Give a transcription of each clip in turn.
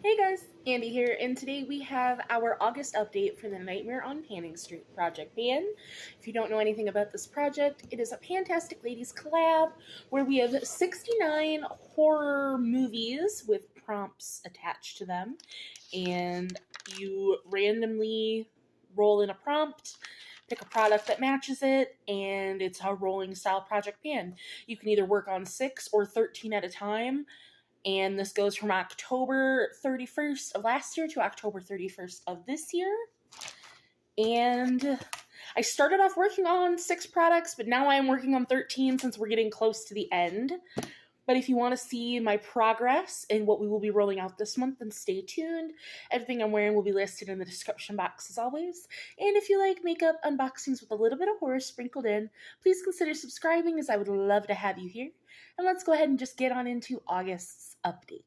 Hey guys, Andy here, and today we have our August update for the Nightmare on Panning Street project pan. If you don't know anything about this project, it is a Pantastic Ladies collab where we have 69 horror movies with prompts attached to them, and you randomly roll in a prompt, pick a product that matches it, and it's a rolling style project pan. You can either work on 6 or 13 at a time. And this goes from October 31st of last year to October 31st of this year. And I started off working on 6 products, but now I'm working on 13 since we're getting close to the end. But if you want to see my progress and what we will be rolling out this month, then stay tuned. Everything I'm wearing will be listed in the description box as always. And if you like makeup unboxings with a little bit of horror sprinkled in, please consider subscribing as I would love to have you here. And let's go ahead and just get on into August's update.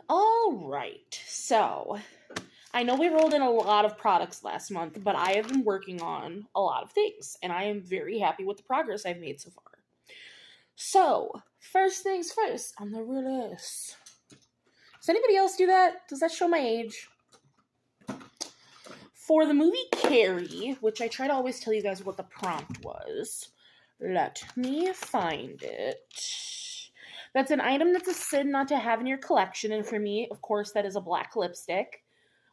All right, so I know we rolled in a lot of products last month, but I have been working on a lot of things, and I am very happy with the progress I've made so far. So, first things first, on the roulette. Does anybody else do that? Does that show my age? For the movie Carrie, which I try to always tell you guys what the prompt was, let me find it. That's an item that's a sin not to have in your collection, and for me, of course, that is a black lipstick,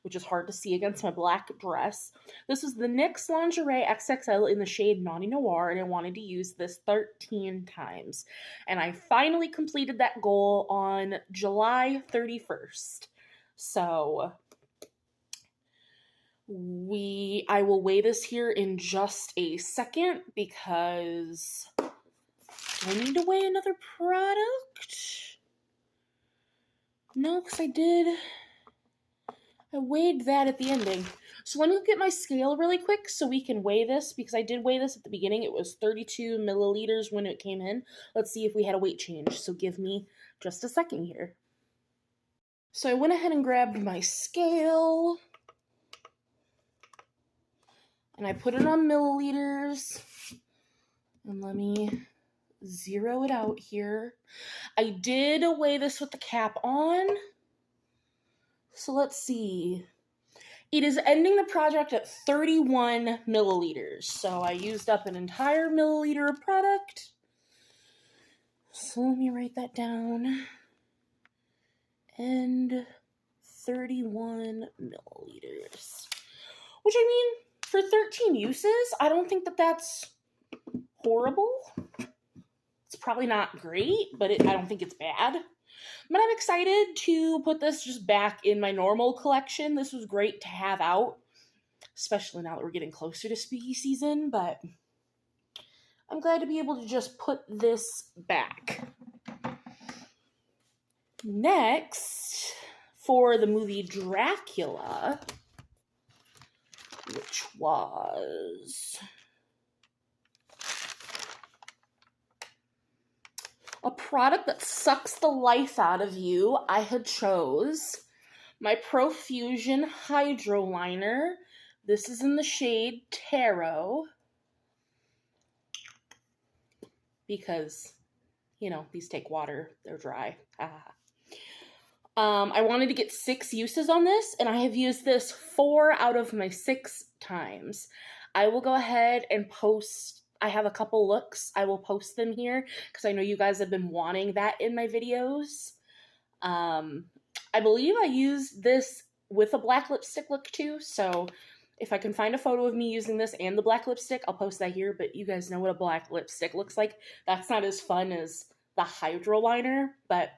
which is hard to see against my black dress. This was the NYX Lingerie XXL in the shade Naughty Noir, and I wanted to use this 13 times. And I finally completed that goal on July 31st. So I will weigh this here in just a second because do I need to weigh another product? No, because I weighed that at the ending. So let me look at my scale really quick so we can weigh this, because I did weigh this at the beginning. It was 32 milliliters when it came in. Let's see if we had a weight change. So give me just a second here. So I went ahead and grabbed my scale, and I put it on milliliters, and let me zero it out here. I did weigh this with the cap on, so let's see. It is ending the project at 31 milliliters, so I used up an entire milliliter of product. So let me write that down. And 31 milliliters. Which, I mean, for 13 uses, I don't think that that's horrible. It's probably not great, but I don't think it's bad. But I'm excited to put this just back in my normal collection. This was great to have out, especially now that we're getting closer to spooky season, but I'm glad to be able to just put this back. Next, for the movie Dracula, which was a product that sucks the life out of you, I had chose my Profusion Hydro Liner. This is in the shade Tarot, because, you know, these take water, they're dry. I wanted to get 6 uses on this, and I have used this 4 out of my 6 times. I will go ahead and post, I have a couple looks, I will post them here, because I know you guys have been wanting that in my videos. I believe I used this with a black lipstick look too, so if I can find a photo of me using this and the black lipstick, I'll post that here, but you guys know what a black lipstick looks like. That's not as fun as the Hydro Liner, but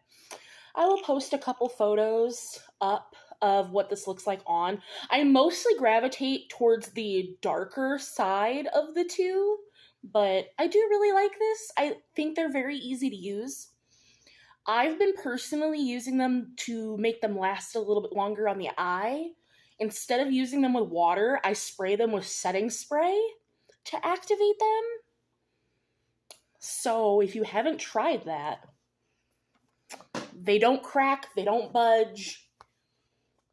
I will post a couple photos up of what this looks like on. I mostly gravitate towards the darker side of the two, but I do really like this. I think they're very easy to use. I've been personally using them to make them last a little bit longer on the eye. Instead of using them with water, I spray them with setting spray to activate them. So if you haven't tried that, they don't crack, they don't budge.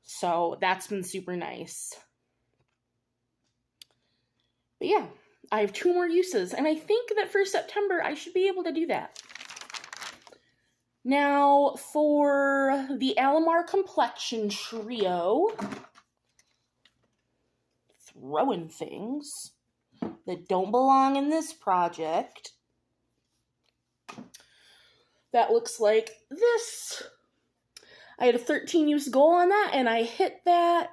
So that's been super nice. But yeah, I have 2 more uses, and I think that for September, I should be able to do that. Now, for the Alamar Complexion Trio, throwing things that don't belong in this project. That looks like this. I had a 13 use goal on that, and I hit that.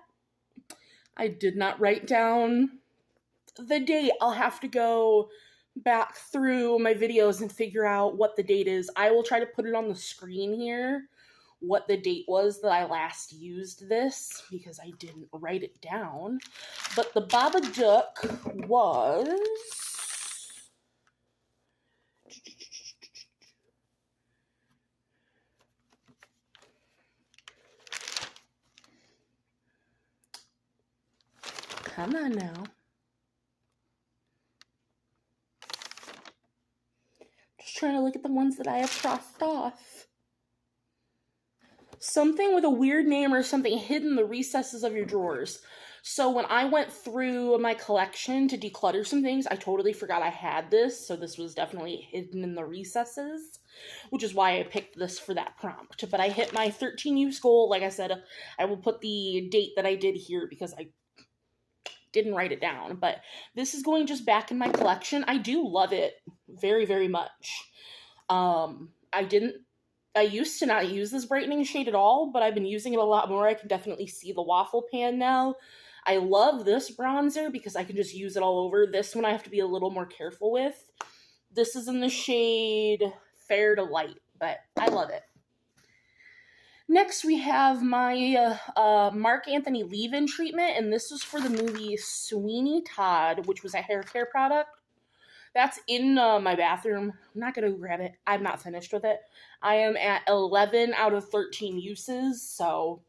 I did not write down the date. I'll have to go back through my videos and figure out what the date is. I will try to put it on the screen here, what the date was that I last used this, because I didn't write it down. But the Babadook was... Come on now. Just trying to look at the ones that I have crossed off. Something with a weird name or something hidden in the recesses of your drawers. So when I went through my collection to declutter some things, I totally forgot I had this. So this was definitely hidden in the recesses, which is why I picked this for that prompt. But I hit my 13 use goal. Like I said, I will put the date that I did here because I didn't write it down. But this is going just back in my collection. I do love it very, very much. I used to not use this brightening shade at all, but I've been using it a lot more. I can definitely see the waffle pan now. I love this bronzer because I can just use it all over. This one I have to be a little more careful with. This is in the shade Fair to Light, but I love it. Next, we have my Marc Anthony leave-in treatment, and this was for the movie Sweeney Todd, which was a hair care product. That's in my bathroom. I'm not going to grab it. I'm not finished with it. I am at 11 out of 13 uses, so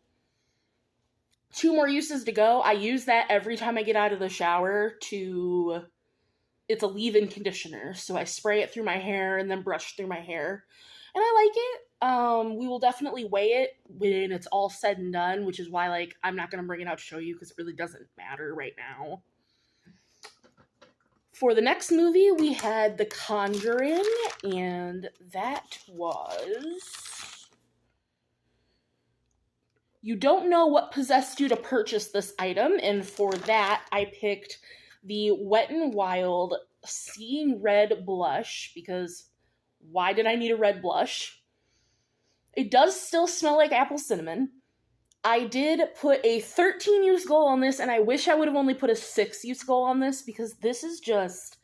2 more uses to go. I use that every time I get out of the shower to... It's a leave-in conditioner, so I spray it through my hair and then brush through my hair. And I like it. We will definitely weigh it when it's all said and done, which is why, like, I'm not going to bring it out to show you because it really doesn't matter right now. For the next movie, we had The Conjuring, and that was... You don't know what possessed you to purchase this item, and for that, I picked the Wet n Wild Seeing Red blush, because why did I need a red blush? It does still smell like apple cinnamon. I did put a 13 use goal on this, and I wish I would have only put a 6 use goal on this, because this is just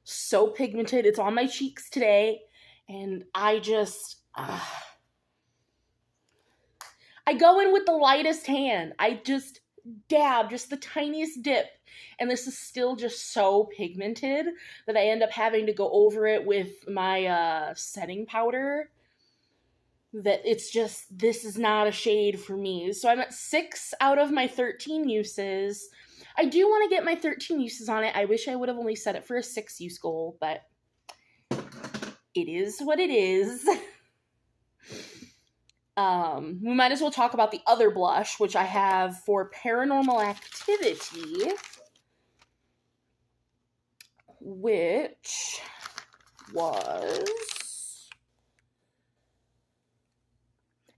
so pigmented. It's on my cheeks today, and I just... I go in with the lightest hand. I just dab, just the tiniest dip, and this is still just so pigmented that I end up having to go over it with my setting powder. That it's just, this is not a shade for me. So I'm at 6 out of my 13 uses. I do want to get my 13 uses on it. I wish I would have only set it for a 6 use goal, but it is what it is. We might as well talk about the other blush, which I have for Paranormal Activity, which was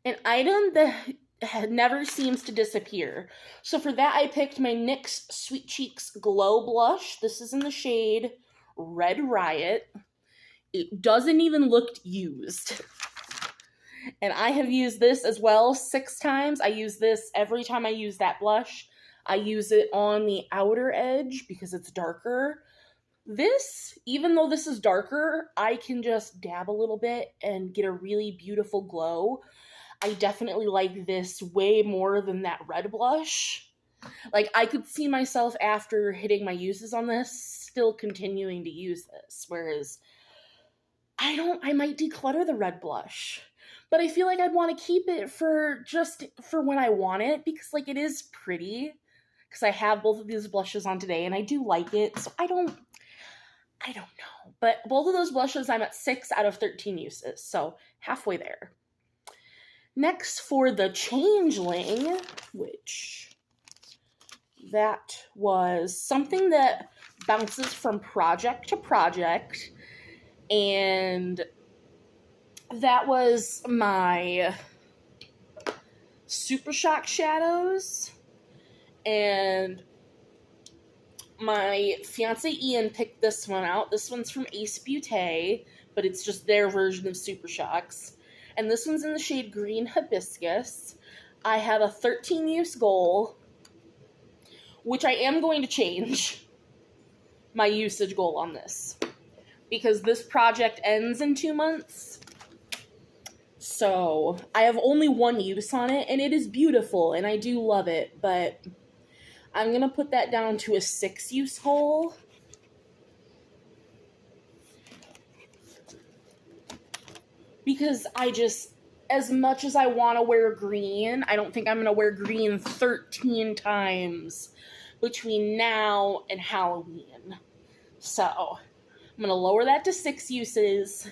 an item that never seems to disappear. So for that, I picked my NYX Sweet Cheeks Glow Blush. This is in the shade Red Riot. It doesn't even look used. And I have used this as well 6 times. I use this every time I use that blush. I use it on the outer edge because it's darker. This, even though this is darker, I can just dab a little bit and get a really beautiful glow. I definitely like this way more than that red blush. Like, I could see myself after hitting my uses on this still continuing to use this. Whereas, I might declutter the red blush. But I feel like I'd want to keep it for when I want it, because, like, it is pretty. Because I have both of these blushes on today, and I do like it. So I don't know. But both of those blushes, I'm at 6 out of 13 uses. So halfway there. Next, for the Changeling, which that was something that bounces from project to project, and that was my Super Shock shadows, and my fiance Ian picked this one out. This one's from Ace Beauté, but it's just their version of Super Shocks. And this one's in the shade Green Hibiscus. I have a 13 use goal, which I am going to change my usage goal on this, because this project ends in 2 months. So I have only one use on it, and it is beautiful, and I do love it, but I'm going to put that down to a 6 use goal. Because I just, as much as I want to wear green, I don't think I'm going to wear green 13 times between now and Halloween. So I'm going to lower that to 6 uses.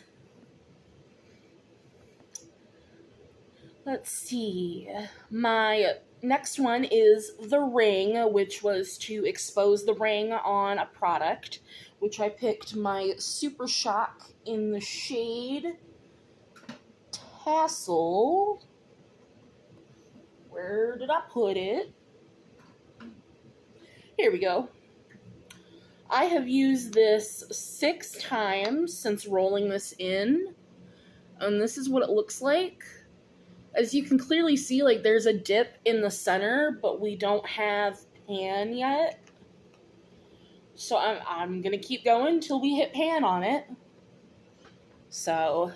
Let's see. My next one is the ring, which was to expose the ring on a product, which I picked my Super Shock in the shade Tassel. Where did I put it? Here we go. I have used this 6 times since rolling this in, and this is what it looks like. As you can clearly see, like, there's a dip in the center, but we don't have pan yet. So I'm gonna keep going until we hit pan on it. So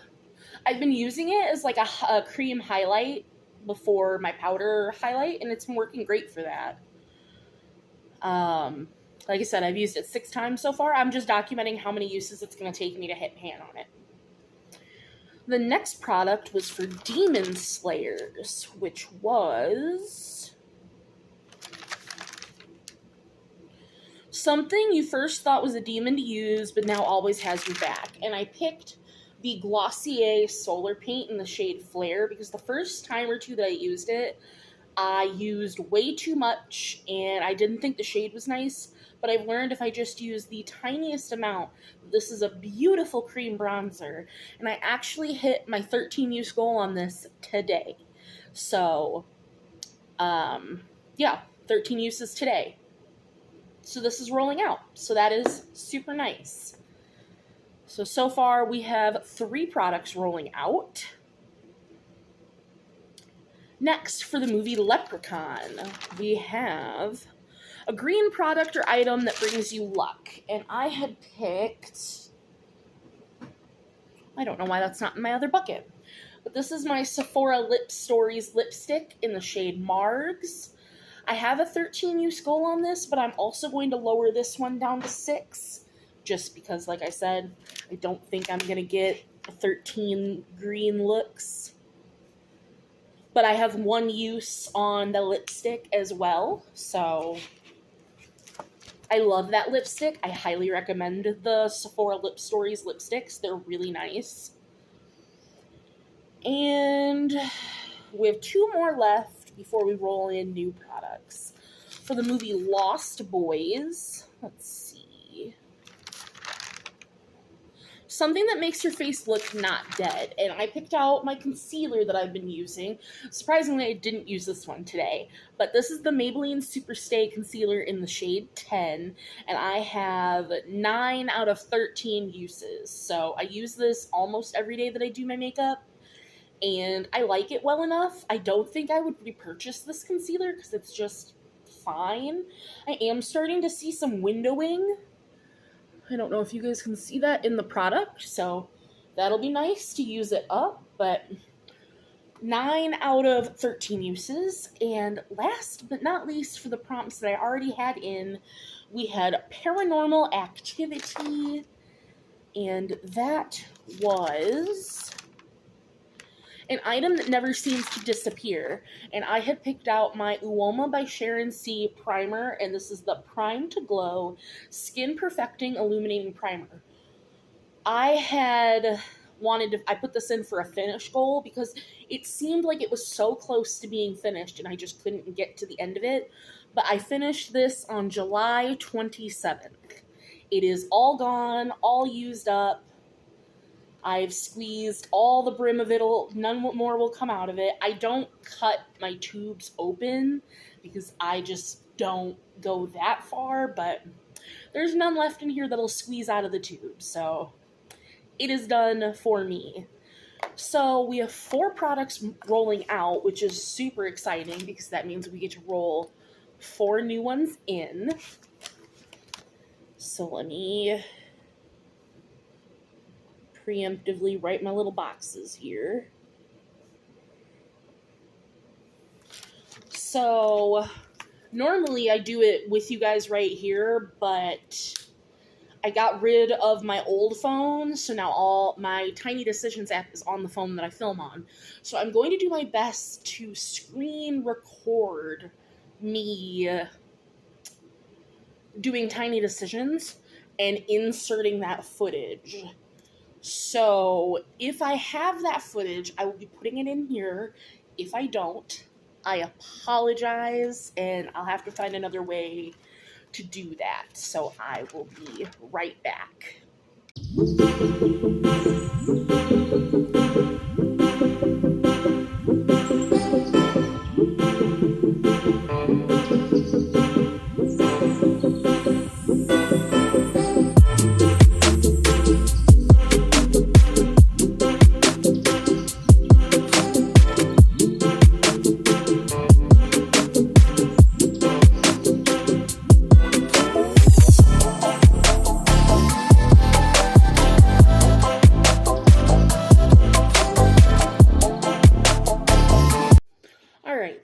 I've been using it as like a cream highlight before my powder highlight, and it's been working great for that. Like I said, I've used it 6 times so far. I'm just documenting how many uses it's gonna take me to hit pan on it. The next product was for Demon Slayers, which was something you first thought was a demon to use, but now always has your back. And I picked the Glossier Solar Paint in the shade Flare because the first time or two that I used it, I used way too much, and I didn't think the shade was nice. But I've learned if I just use the tiniest amount, this is a beautiful cream bronzer. And I actually hit my 13 use goal on this today. So, yeah, 13 uses today. So this is rolling out. So that is super nice. So far we have 3 products rolling out. Next, for the movie Leprechaun, we have a green product or item that brings you luck. And I had picked, I don't know why that's not in my other bucket, but this is my Sephora Lip Stories lipstick in the shade Margs. I have a 13 use goal on this, but I'm also going to lower this one down to 6, just because, like I said, I don't think I'm going to get 13 green looks. But I have 1 use on the lipstick as well, so I love that lipstick. I highly recommend the Sephora Lip Stories lipsticks. They're really nice. And we have 2 more left before we roll in new products. For the movie Lost Boys, let's see. Something that makes your face look not dead. And I picked out my concealer that I've been using. Surprisingly, I didn't use this one today. But this is the Maybelline Superstay Concealer in the shade 10. And I have 9 out of 13 uses. So I use this almost every day that I do my makeup. And I like it well enough. I don't think I would repurchase this concealer because it's just fine. I am starting to see some windowing. I don't know if you guys can see that in the product, so that'll be nice to use it up, but 9 out of 13 uses. And last but not least, for the prompts that I already had in, we had Paranormal Activity, and that was an item that never seems to disappear. And I had picked out my Uoma by Sharon C primer, and this is the Prime to Glow Skin Perfecting Illuminating Primer. I put this in for a finish goal because it seemed like it was so close to being finished and I just couldn't get to the end of it. But I finished this on July 27th. It is all gone, all used up. I've squeezed all the brim of it, none more will come out of it. I don't cut my tubes open because I just don't go that far, but there's none left in here that'll squeeze out of the tube, so it is done for me. So we have 4 products rolling out, which is super exciting because that means we get to roll 4 new ones in. So let me preemptively write my little boxes here. So normally I do it with you guys right here, but I got rid of my old phone, so now all my Tiny Decisions app is on the phone that I film on. So I'm going to do my best to screen record me doing Tiny Decisions and inserting that footage. So if I have that footage, I will be putting it in here. If I don't, I apologize, and I'll have to find another way to do that. So I will be right back.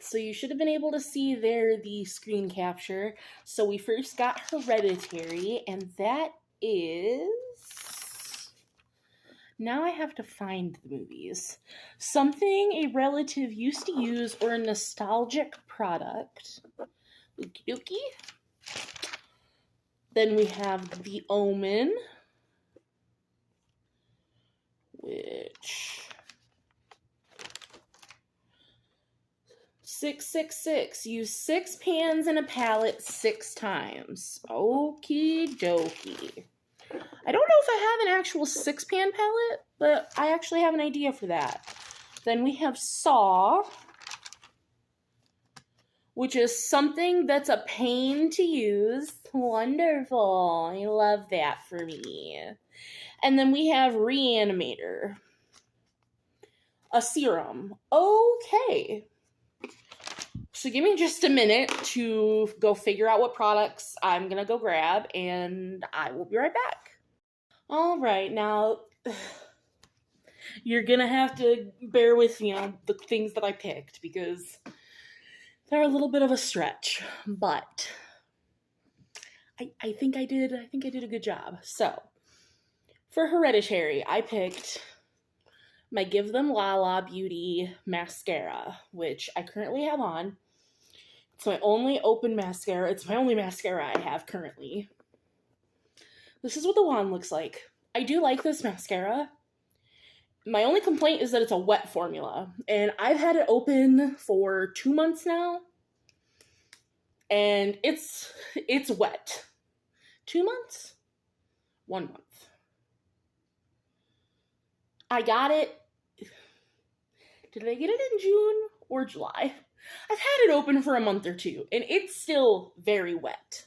So you should have been able to see there the screen capture. So we first got Hereditary, and that is... Now I have to find the movies. Something a relative used to use or a nostalgic product. Okie dokie. Then we have The Omen, which... 666. Use 6 pans in a palette 6 times. Okie dokie. I don't know if I have an actual 6-pan palette, but I actually have an idea for that. Then we have Saw, which is something that's a pain to use. Wonderful. I love that for me. And then we have Reanimator, a serum. Okay. So give me just a minute to go figure out what products I'm going to go grab, and I will be right back. All right, now you're going to have to bear with me on the things that I picked because they're a little bit of a stretch, but I think I did a good job. So, for Hereditary, I picked my Give Them Lala Beauty mascara, which I currently have on. It's my only open mascara. It's my only mascara I have currently. This is what the wand looks like. I do like this mascara. My only complaint is that it's a wet formula, and I've had it open for 2 months now, and it's wet. 2 months? 1 month. I got it. Did I get it in June or July? I've had it open for a month or 2, and it's still very wet.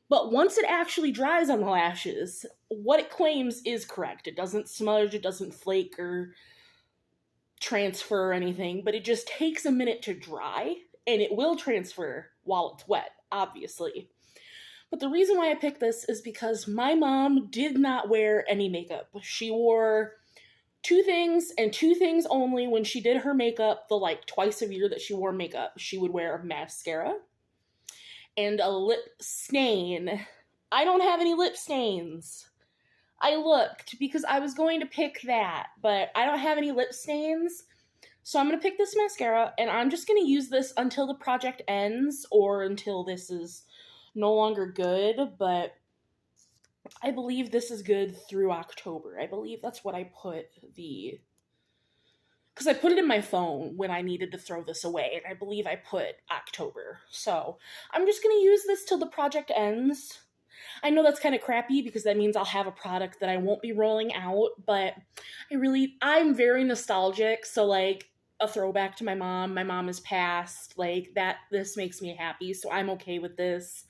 But once it actually dries on the lashes, what it claims is correct. It doesn't smudge, it doesn't flake or transfer or anything, but it just takes a minute to dry, and it will transfer while it's wet, obviously. But the reason why I picked this is because my mom did not wear any makeup. She wore 2 things and 2 things only when she did her makeup, the twice a year that she wore makeup. She would wear mascara and a lip stain. I don't have any lip stains. I looked because I was going to pick that, but I don't have any lip stains. So I'm going to pick this mascara, and I'm just going to use this until the project ends or until this is no longer good, but I believe this is good through October. I believe that's what I put because I put it in my phone when I needed to throw this away, and I believe I put October. So I'm just going to use this till the project ends. I know that's kind of crappy because that means I'll have a product that I won't be rolling out, but I'm very nostalgic, so like a throwback to my mom. My mom has passed, like that, this makes me happy, so I'm okay with this.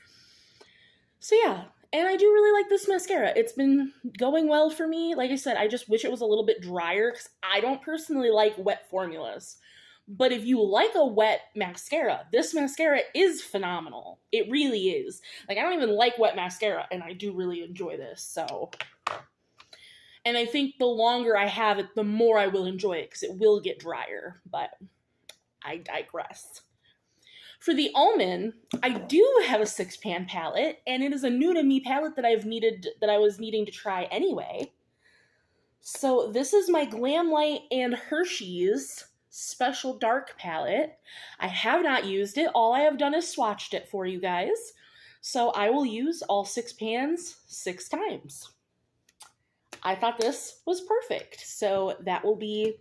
So yeah, and I do really like this mascara. It's been going well for me. Like I said, I just wish it was a little bit drier because I don't personally like wet formulas. But if you like a wet mascara, this mascara is phenomenal. It really is. Like, I don't even like wet mascara, and I do really enjoy this, so. And I think the longer I have it, the more I will enjoy it, because it will get drier, but I digress. For the almond, I do have a 6-pan palette, and it is a new to me palette that I was needing to try anyway. So this is my Glamlight and Hershey's Special Dark palette. I have not used it. All I have done is swatched it for you guys. So I will use all 6 pans 6 times. I thought this was perfect. So that will be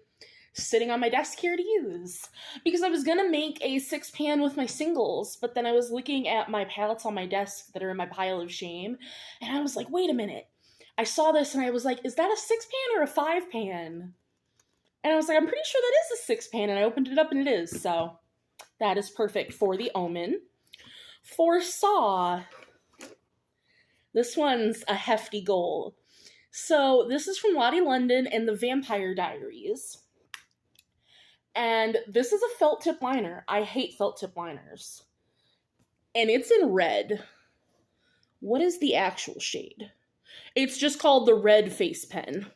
sitting on my desk here to use. Because I was going to make a 6-pan with my singles, but then I was looking at my palettes on my desk that are in my pile of shame, and I was like, wait a minute. I saw this and I was like, is that a 6-pan or a 5-pan? And I was like, I'm pretty sure that is a 6-pan, and I opened it up and it is, so that is perfect for the Omen. For Saw, this one's a hefty goal. So this is from Lottie London and the Vampire Diaries. And this is a felt tip liner. I hate felt tip liners. And it's in red. What is the actual shade? It's just called the Red Face Pen.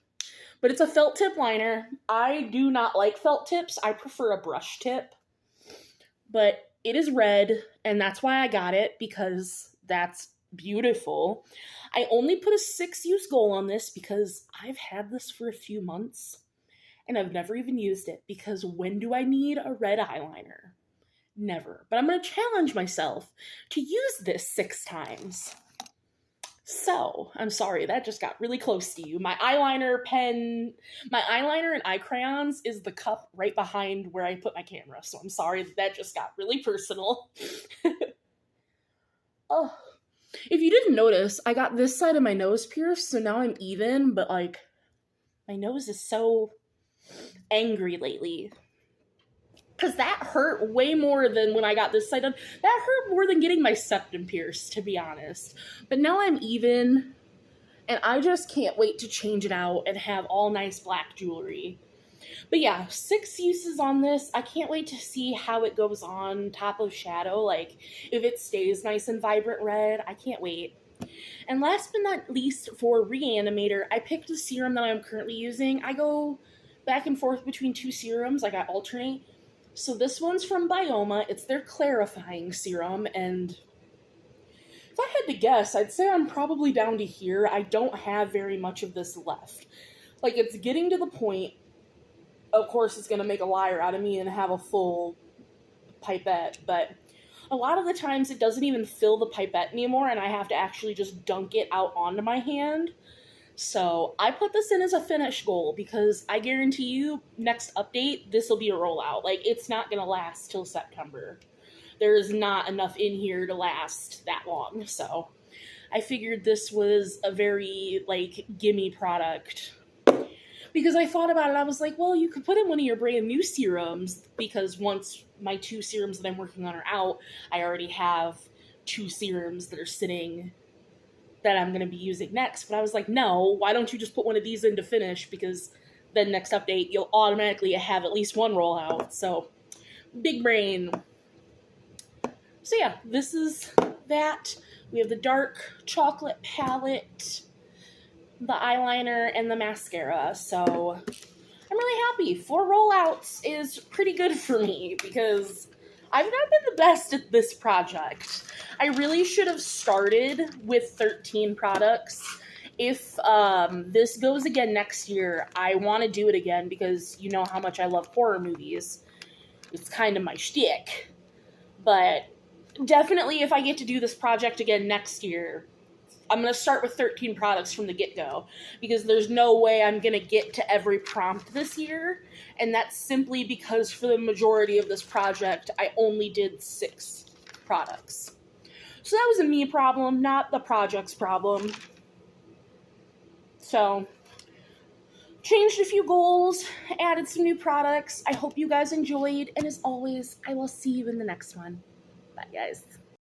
But it's a felt tip liner. I do not like felt tips. I prefer a brush tip. But it is red, and that's why I got it, because that's beautiful. I only put a 6-use goal on this because I've had this for a few months, and I've never even used it, because when do I need a red eyeliner? Never. But I'm going to challenge myself to use this 6 times. So, I'm sorry, that just got really close to you. My eyeliner and eye crayons is the cup right behind where I put my camera. So I'm sorry that just got really personal. Oh, if you didn't notice, I got this side of my nose pierced, so now I'm even, but like, my nose is so angry lately. Because that hurt way more than when I got this side done. That hurt more than getting my septum pierced, to be honest. But now I'm even, and I just can't wait to change it out and have all nice black jewelry. But yeah, 6 uses on this. I can't wait to see how it goes on top of shadow. Like, if it stays nice and vibrant red, I can't wait. And last but not least, for Reanimator, I picked the serum that I'm currently using. I go back and forth between 2 serums, like I alternate. So this one's from Bioma. It's their clarifying serum, and if I had to guess, I'd say I'm probably down to here. I don't have very much of this left. Like, it's getting to the point, of course it's going to make a liar out of me and have a full pipette, but a lot of the times it doesn't even fill the pipette anymore, and I have to actually just dunk it out onto my hand. So I put this in as a finish goal because I guarantee you, next update, this will be a rollout. Like, it's not going to last till September. There's not enough in here to last that long. So I figured this was a very, like, gimme product. Because I thought about it, I was like, well, you could put in one of your brand new serums, because once my 2 serums that I'm working on are out, I already have 2 serums that are sitting that I'm going to be using next. But I was like, no, why don't you just put one of these in to finish, because then next update you'll automatically have at least one rollout. So big brain. So yeah, this is that. We have the dark chocolate palette, the eyeliner, and the mascara. So I'm really happy. 4 rollouts is pretty good for me, because I've not been the best at this project. I really should have started with 13 products. If this goes again next year, I want to do it again, because you know how much I love horror movies. It's kind of my shtick. But definitely, if I get to do this project again next year, I'm going to start with 13 products from the get-go, because there's no way I'm going to get to every prompt this year, and that's simply because for the majority of this project, I only did 6 products. So that was a me problem, not the project's problem. So, changed a few goals, added some new products. I hope you guys enjoyed, and as always, I will see you in the next one. Bye, guys.